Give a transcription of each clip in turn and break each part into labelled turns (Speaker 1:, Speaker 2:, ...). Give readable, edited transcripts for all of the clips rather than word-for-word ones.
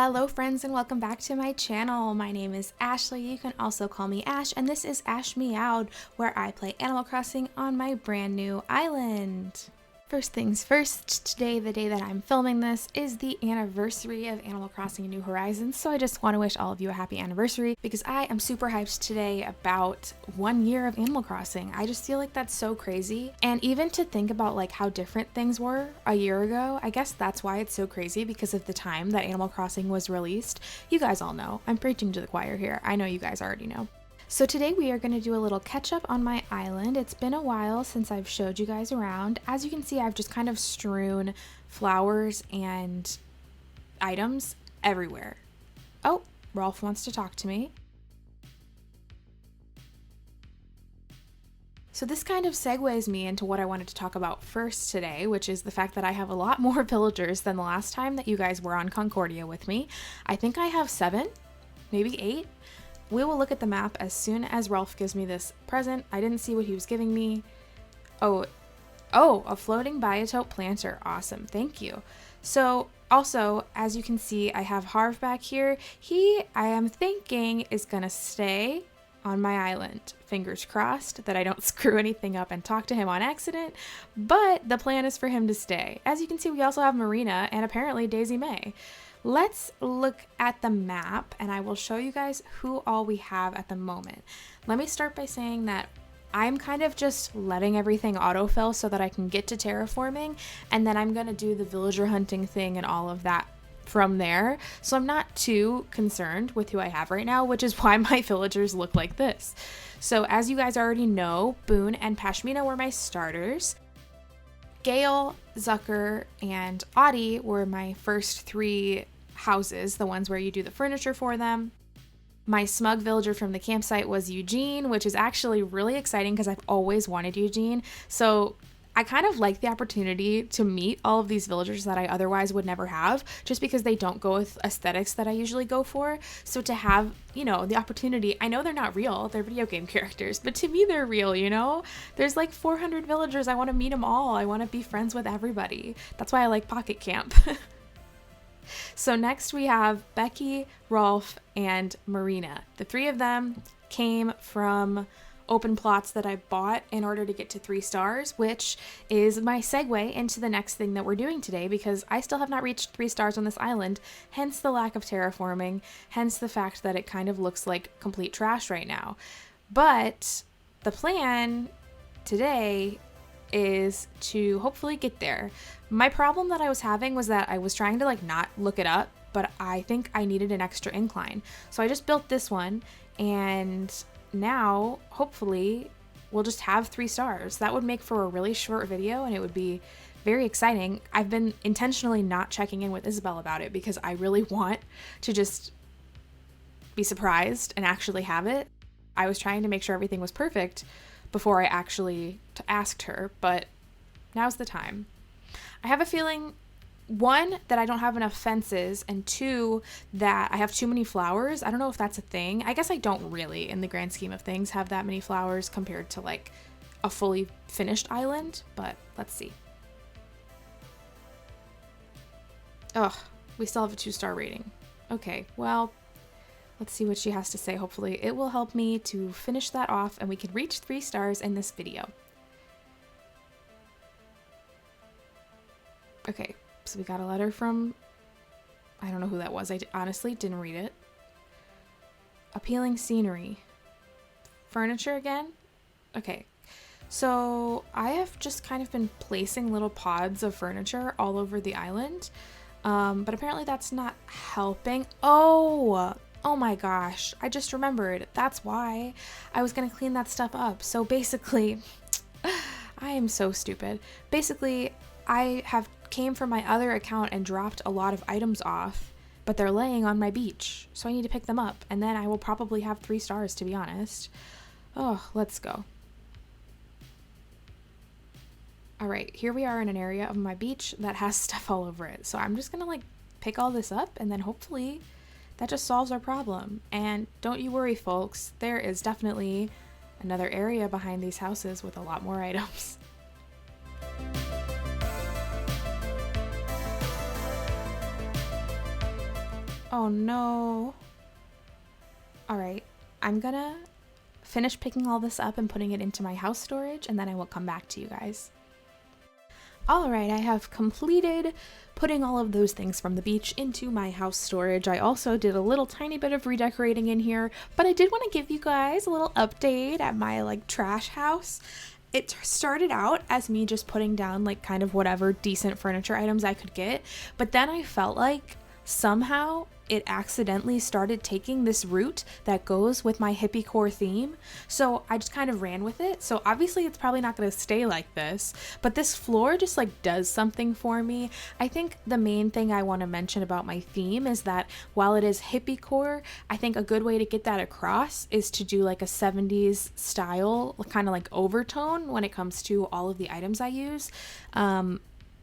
Speaker 1: Hello friends and welcome back to my channel. My name is Ashley, you can also call me Ash, and this is Ash Meowed, where I play Animal Crossing on my brand new island. First things first, today, the day that I'm filming this, is the anniversary of Animal Crossing New Horizons, so I just want to wish all of you a happy anniversary because I am super hyped today about 1 year of Animal Crossing. I just feel like that's so crazy, and even to think about like how different things were a year ago, I guess that's why it's so crazy, because of the time that Animal Crossing was released. You guys all know. I'm preaching to the choir here. I know you guys already know. So today we are going to do a little catch up on my island. It's been a while since I've showed you guys around. As you can see, I've just kind of strewn flowers and items everywhere. Oh, Rolf wants to talk to me. So this kind of segues me into what I wanted to talk about first today, which is the fact that I have a lot more villagers than the last time that you guys were on Concordia with me. I think I have 7, maybe 8. We will look at the map as soon as Rolf gives me this present. I didn't see what he was giving me. Oh, a floating biotope planter. Awesome, thank you. So also, as you can see, I have Harv back here. He, I am thinking, is gonna stay on my island. Fingers crossed that I don't screw anything up and talk to him on accident, but the plan is for him to stay. As you can see, we also have Marina and apparently Daisy May. Let's look at the map and I will show you guys who all we have at the moment. Let me start by saying that I'm kind of just letting everything autofill so that I can get to terraforming, and then I'm gonna do the villager hunting thing and all of that from there. So I'm not too concerned with who I have right now, which is why my villagers look like this. So as you guys already know, Boone and Pashmina were my starters. Gale, Zucker, and Audie were my first 3 houses, the ones where you do the furniture for them. My smug villager from the campsite was Eugene, which is actually really exciting because I've always wanted Eugene. So I kind of like the opportunity to meet all of these villagers that I otherwise would never have, just because they don't go with aesthetics that I usually go for. So to have, you know, the opportunity, I know they're not real, they're video game characters, but to me they're real, you know? There's like 400 villagers, I want to meet them all, I want to be friends with everybody. That's why I like Pocket Camp. So next we have Becky, Rolf, and Marina. The 3 of them came from open plots that I bought in order to get to 3 stars, which is my segue into the next thing that we're doing today, because I still have not reached 3 stars on this island, hence the lack of terraforming, hence the fact that it kind of looks like complete trash right now. But the plan today is to hopefully get there. My problem that I was having was that I was trying to like not look it up, but I think I needed an extra incline. So I just built this one, and now hopefully we'll just have 3 stars. That would make for a really short video and it would be very exciting. I've been intentionally not checking in with Isabel about it because I really want to just be surprised and actually have it. I was trying to make sure everything was perfect before I actually asked her, but now's the time. I have a feeling, 1, that I don't have enough fences, and 2, that I have too many flowers. I don't know if that's a thing. I guess I don't really, in the grand scheme of things, have that many flowers compared to like a fully finished island, but let's see. Ugh, we still have a 2-star rating. Okay, well, let's see what she has to say. Hopefully it will help me to finish that off and we can reach 3 stars in this video. Okay, so we got a letter from, I don't know who that was. I honestly didn't read it. Appealing scenery. Furniture again? Okay, so I have just kind of been placing little pods of furniture all over the island, but apparently that's not helping. Oh my gosh, I just remembered. That's why I was gonna clean that stuff up. So basically, I am so stupid. Basically, I came from my other account and dropped a lot of items off, but they're laying on my beach. So I need to pick them up, and then I will probably have 3 stars, to be honest. Oh, let's go. All right, here we are in an area of my beach that has stuff all over it. So I'm just gonna like pick all this up, and then hopefully that just solves our problem. And don't you worry, folks, there is definitely another area behind these houses with a lot more items. Oh no. All right, I'm gonna finish picking all this up and putting it into my house storage, and then I will come back to you guys. All right, I have completed putting all of those things from the beach into my house storage. I also did a little tiny bit of redecorating in here, but I did want to give you guys a little update at my like trash house. It started out as me just putting down like kind of whatever decent furniture items I could get, but then I felt like somehow it accidentally started taking this route that goes with my hippie core theme. So I just kind of ran with it. So obviously it's probably not going to stay like this, but this floor just like does something for me. I think the main thing I want to mention about my theme is that while it is hippie core, I think a good way to get that across is to do like a 70s style kind of like overtone when it comes to all of the items I use.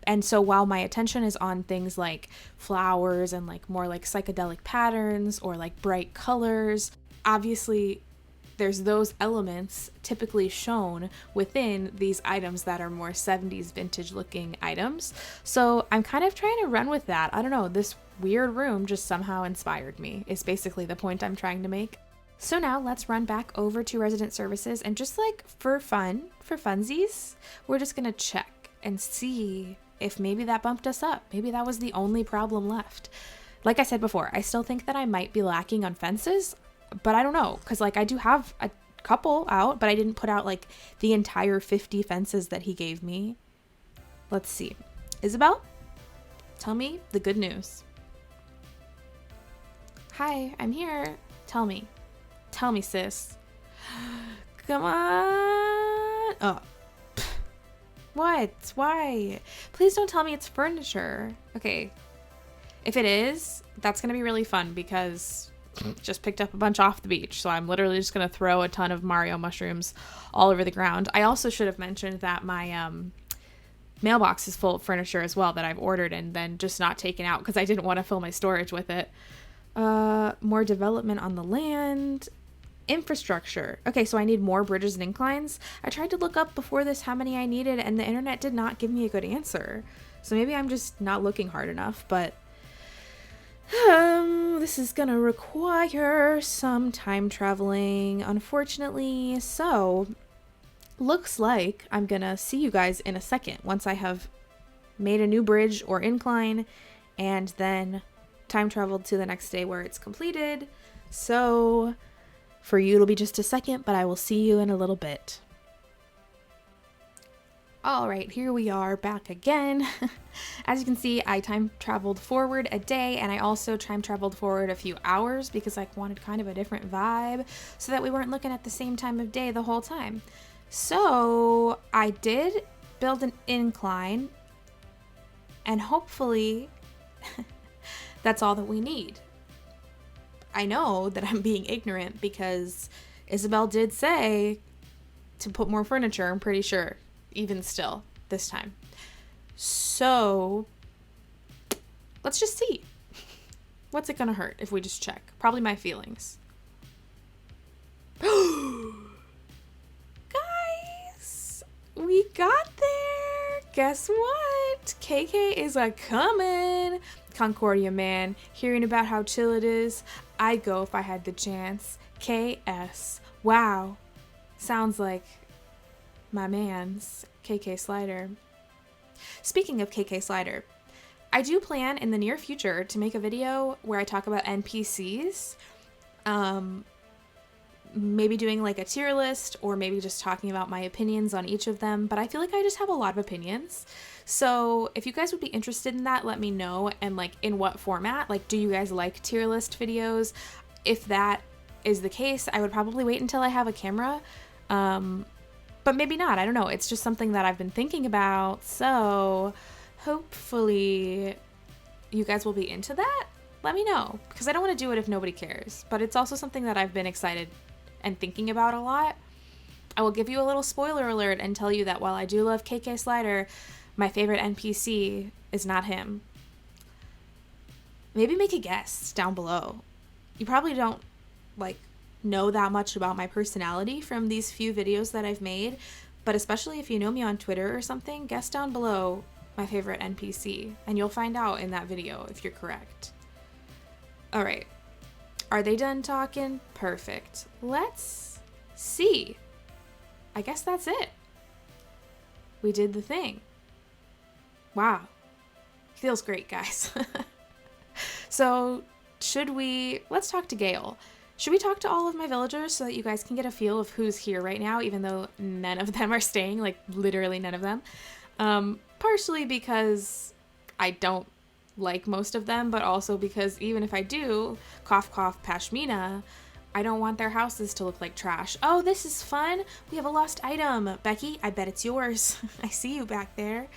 Speaker 1: And so while my attention is on things like flowers and like more like psychedelic patterns or like bright colors, obviously there's those elements typically shown within these items that are more 70s vintage looking items. So I'm kind of trying to run with that. I don't know, this weird room just somehow inspired me, is basically the point I'm trying to make. So now let's run back over to resident services and just like for fun, for funsies, we're just gonna check and see if maybe that bumped us up. Maybe that was the only problem left. Like I said before, I still think that I might be lacking on fences, but I don't know, because like I do have a couple out, but I didn't put out like the entire 50 fences that he gave me. Let's see. Isabel, tell me the good news. Hi, I'm here. Tell me, sis. Come on. Oh. What? Why? Please don't tell me it's furniture. Okay. If it is, that's going to be really fun because just picked up a bunch off the beach. So I'm literally just going to throw a ton of Mario mushrooms all over the ground. I also should have mentioned that my mailbox is full of furniture as well that I've ordered and then just not taken out because I didn't want to fill my storage with it. More development on the land. Infrastructure. Okay, so I need more bridges and inclines. I tried to look up before this how many I needed and the internet did not give me a good answer. So maybe I'm just not looking hard enough, but this is gonna require some time traveling, unfortunately. So looks like I'm gonna see you guys in a second once I have made a new bridge or incline and then time traveled to the next day where it's completed. So for you, it'll be just a second, but I will see you in a little bit. All right, here we are back again. As you can see, I time traveled forward a day and I also time traveled forward a few hours because I wanted kind of a different vibe so that we weren't looking at the same time of day the whole time. So I did build an incline and hopefully that's all that we need. I know that I'm being ignorant because Isabel did say to put more furniture, I'm pretty sure, even still, this time. So, let's just see. What's it gonna hurt if we just check? Probably my feelings. Guys, we got there! Guess what? KK is a-coming! Concordia man, hearing about how chill it is, I'd go if I had the chance. KS. Wow. Sounds like my man's KK Slider. Speaking of KK Slider, I do plan in the near future to make a video where I talk about NPCs. Maybe doing like a tier list or maybe just talking about my opinions on each of them, but I feel like I just have a lot of opinions. So if you guys would be interested in that, let me know, and like in what format. Like, do you guys like tier list videos? If that is the case, I would probably wait until I have a camera, but maybe not. I don't know. It's just something that I've been thinking about, so hopefully you guys will be into that. Let me know, because I don't want to do it if nobody cares, but it's also something that I've been excited and thinking about a lot. I will give you a little spoiler alert and tell you that while I do love KK Slider, my favorite NPC is not him. Maybe make a guess down below. You probably don't like know that much about my personality from these few videos that I've made, but especially if you know me on Twitter or something, guess down below my favorite NPC and you'll find out in that video if you're correct. All right. Are they done talking? Perfect. Let's see. I guess that's it. We did the thing. Wow. Feels great, guys. So let's talk to Gail. Should we talk to all of my villagers so that you guys can get a feel of who's here right now, even though none of them are staying, like literally none of them? Partially because I don't like most of them, but also because even if I do, cough cough pashmina, I don't want their houses to look like trash. Oh, this is fun. We have a lost item. Becky, I bet it's yours. I see you back there.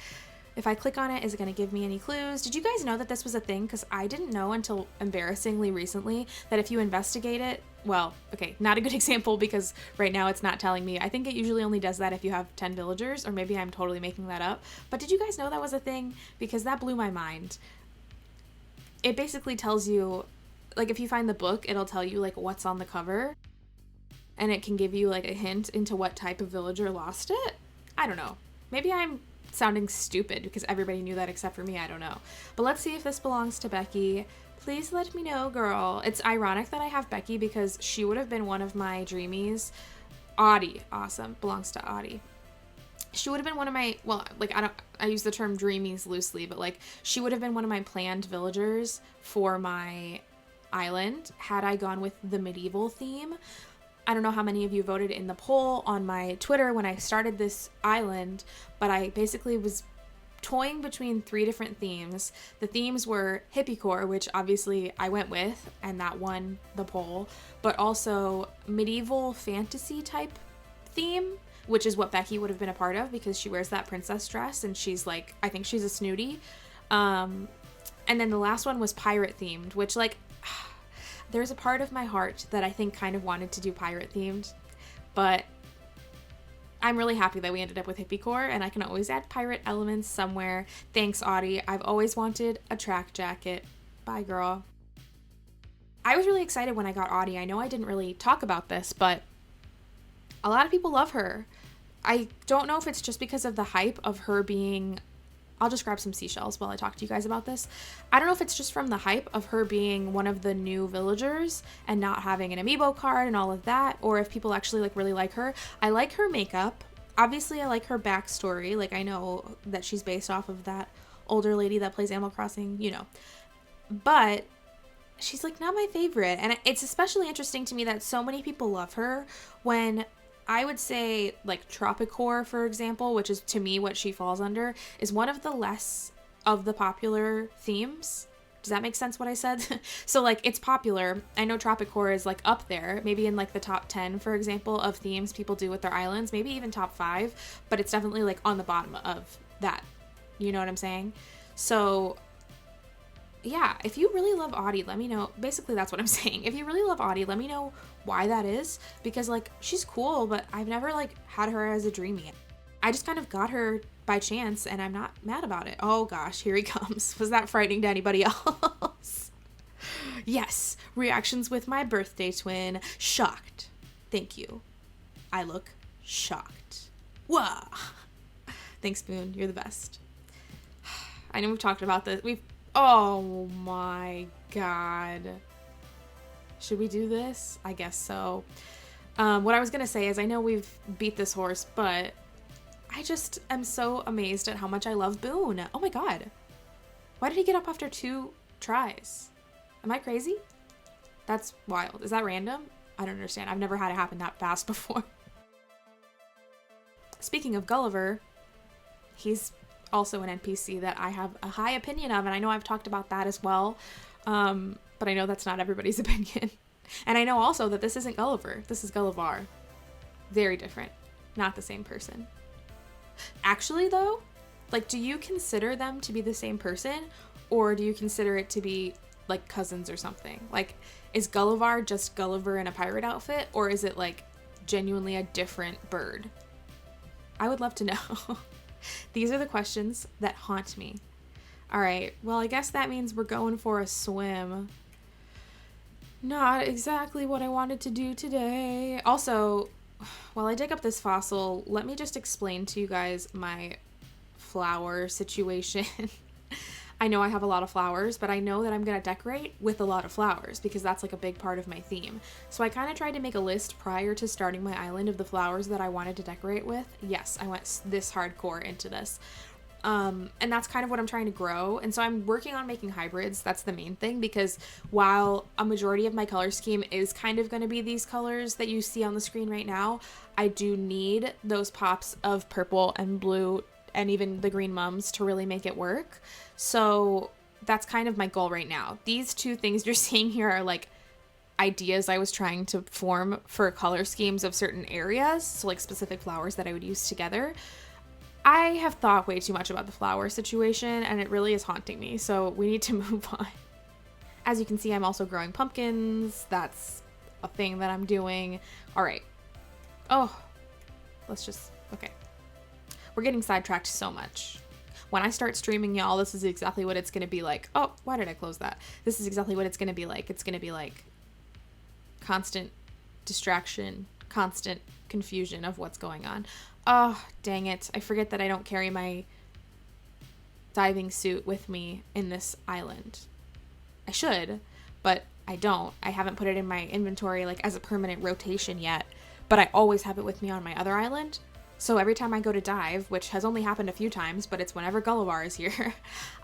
Speaker 1: If I click on it, is it going to give me any clues? Did you guys know that this was a thing? Because I didn't know until embarrassingly recently that if you investigate it, well, okay, not a good example because right now it's not telling me. I think it usually only does that if you have 10 villagers, or maybe I'm totally making that up. But did you guys know that was a thing? Because that blew my mind. It basically tells you, like if you find the book, it'll tell you like what's on the cover. And it can give you like a hint into what type of villager lost it. I don't know. Maybe I'm sounding stupid because everybody knew that except for me. I don't know. But let's see if this belongs to Becky. Please let me know, girl. It's ironic that I have Becky because she would have been one of my dreamies. Audie. Awesome. Belongs to Audie. She would have been one of my, well, like I use the term dreamies loosely, but like she would have been one of my planned villagers for my island had I gone with the medieval theme. I don't know how many of you voted in the poll on my Twitter when I started this island, but I basically was toying between 3 different themes. The themes were hippiecore, which obviously I went with, and that won the poll, but also medieval fantasy type theme, which is what Becky would have been a part of because she wears that princess dress and she's like, I think she's a snooty. And then the last one was pirate themed, which like, there's a part of my heart that I think kind of wanted to do pirate themed, but I'm really happy that we ended up with hippiecore and I can always add pirate elements somewhere. Thanks, Audie. I've always wanted a track jacket. Bye, girl. I was really excited when I got Audie. I know I didn't really talk about this, but a lot of people love her. I don't know if it's just because of the hype of her being... I'll just grab some seashells while I talk to you guys about this. I don't know if it's just from the hype of her being one of the new villagers and not having an amiibo card and all of that, or if people actually like really like her. I like her makeup. Obviously, I like her backstory. Like, I know that she's based off of that older lady that plays Animal Crossing, you know. But she's like not my favorite. And it's especially interesting to me that so many people love her when... I would say like Tropicore, for example, which is to me what she falls under, is one of the less of the popular themes. Does that make sense what I said? So like it's popular. I know Tropicore is like up there, maybe in like the top 10, for example, of themes people do with their islands, maybe even top 5, but it's definitely like on the bottom of that. You know what I'm saying? So yeah, if you really love Audie, let me know. Basically, that's what I'm saying. If you really love Audie, let me know why that is. Because, like, she's cool, but I've never, like, had her as a dreamie. I just kind of got her by chance, and I'm not mad about it. Oh, gosh, here he comes. Was that frightening to anybody else? Yes, reactions with my birthday twin. Shocked. Thank you. I look shocked. Whoa. Thanks, Spoon. You're the best. I know we've talked about this. Oh my god. Should we do this? I guess so. What I was gonna say is I know we've beat this horse, but I just am so amazed at how much I love Boone. Oh my god. Why did he get up after 2 tries? Am I crazy? That's wild. Is that random? I don't understand. I've never had it happen that fast before. Speaking of Gulliver, he's also an NPC that I have a high opinion of, and I know I've talked about that as well, but I know that's not everybody's opinion. And I know also that this isn't Gulliver, this is Gullivar. Very different, not the same person. Actually though, like, do you consider them to be the same person, or do you consider it to be like cousins or something? Like, is Gullivar just Gulliver in a pirate outfit, or is it like genuinely a different bird? I would love to know. These are the questions that haunt me. All right, well, I guess that means we're going for a swim. Not exactly what I wanted to do today. Also, while I dig up this fossil, let me just explain to you guys my flower situation. I know I have a lot of flowers, but I know that I'm going to decorate with a lot of flowers because that's like a big part of my theme. So I kind of tried to make a list prior to starting my island of the flowers that I wanted to decorate with. Yes, I went this hardcore into this. And that's kind of what I'm trying to grow. And so I'm working on making hybrids. That's the main thing, because while a majority of my color scheme is kind of going to be these colors that you see on the screen right now, I do need those pops of purple and blue and even the green mums to really make it work. So that's kind of my goal right now. These two things you're seeing here are like ideas I was trying to form for color schemes of certain areas. So like specific flowers that I would use together. I have thought way too much about the flower situation and it really is haunting me, so we need to move on. As you can see, I'm also growing pumpkins. That's a thing that I'm doing. All right. Oh, okay. We're getting sidetracked so much. When I start streaming, y'all, this is exactly what it's going to be like. Oh, why did I close that? This is exactly what it's going to be like. It's going to be like constant distraction, constant confusion of what's going on. Oh, dang it. I forget that I don't carry my diving suit with me in this island. I should, but I don't. I haven't put it in my inventory like as a permanent rotation yet, but I always have it with me on my other island. So every time I go to dive, which has only happened a few times, but it's whenever Gullivar is here,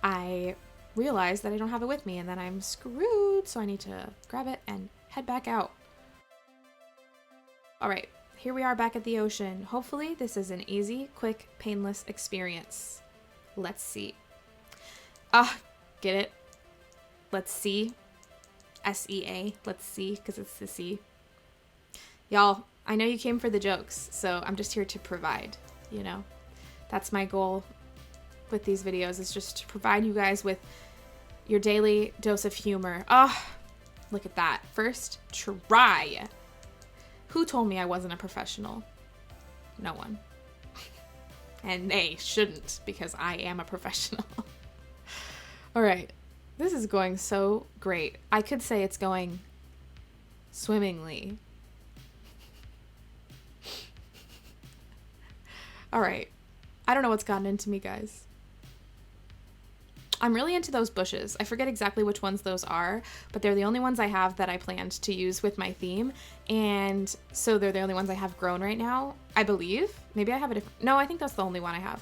Speaker 1: I realize that I don't have it with me and then I'm screwed. So I need to grab it and head back out. All right. Here we are back at the ocean. Hopefully this is an easy, quick, painless experience. Let's see. Get it? Let's see. S-E-A. Let's see, because it's the sea. Y'all, I know you came for the jokes, so I'm just here to provide, you know? That's my goal with these videos, is just to provide you guys with your daily dose of humor. Look at that. First try. Who told me I wasn't a professional? No one. And they shouldn't, because I am a professional. All right. This is going so great. I could say it's going swimmingly. All right. I don't know what's gotten into me, guys. I'm really into those bushes. I forget exactly which ones those are, but they're the only ones I have that I planned to use with my theme. And so they're the only ones I have grown right now, I believe. Maybe I have a different... No, I think that's the only one I have.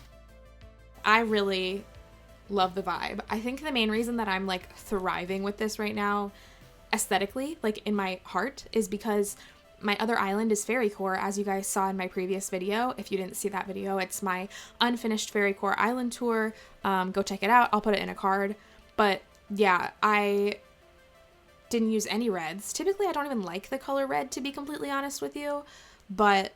Speaker 1: I really love the vibe. I think the main reason that I'm like thriving with this right now, aesthetically, like in my heart, is because my other island is Fairy Core, as you guys saw in my previous video. If you didn't see that video, it's my unfinished Fairy Core island tour. Go check it out. I'll put it in a card. But yeah, I didn't use any reds. Typically, I don't even like the color red, to be completely honest with you. But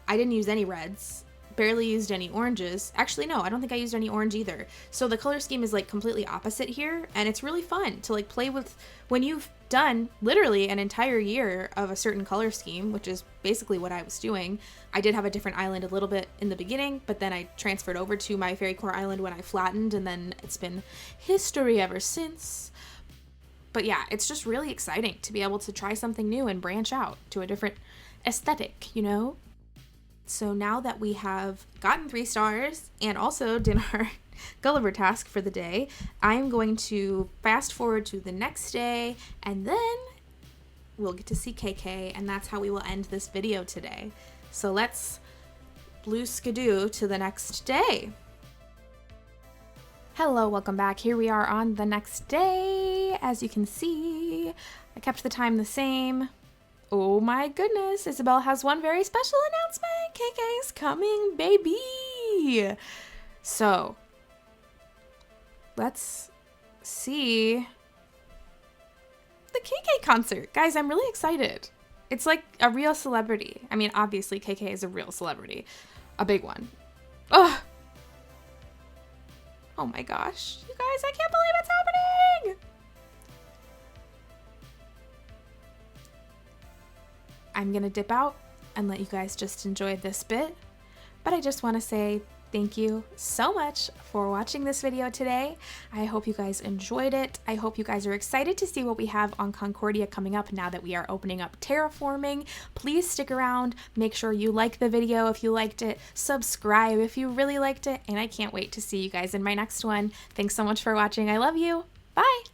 Speaker 1: I didn't use any reds. Barely used any oranges. Actually, no, I don't think I used any orange either. So the color scheme is like completely opposite here, and it's really fun to like play with when you've done literally an entire year of a certain color scheme, which is basically what I was doing. I did have a different island a little bit in the beginning, but then I transferred over to my Fairy Core island when I flattened, and then it's been history ever since. But yeah, it's just really exciting to be able to try something new and branch out to a different aesthetic, you know? So now that we have gotten 3 stars and also did our Gulliver task for the day, I'm going to fast forward to the next day, and then we'll get to see KK, and that's how we will end this video today. So let's blue skidoo to the next day. Hello, welcome back. Here we are on the next day. As you can see, I kept the time the same. Oh my goodness, Isabel has one very special announcement. KK's coming, baby. So, let's see the KK concert. Guys, I'm really excited. It's like a real celebrity. I mean, obviously KK is a real celebrity. A big one. Oh my gosh. You guys, I can't believe it's happening. I'm gonna dip out and let you guys just enjoy this bit, but I just want to say Thank you so much for watching this video today. I hope you guys enjoyed it. I hope you guys are excited to see what we have on Concordia coming up now that we are opening up terraforming. Please stick around. Make sure you like the video if you liked it. Subscribe if you really liked it. And I can't wait to see you guys in my next one. Thanks so much for watching. I love you. Bye.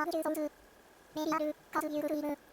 Speaker 2: 서브주 선수 메리아르 카즈 유그루이브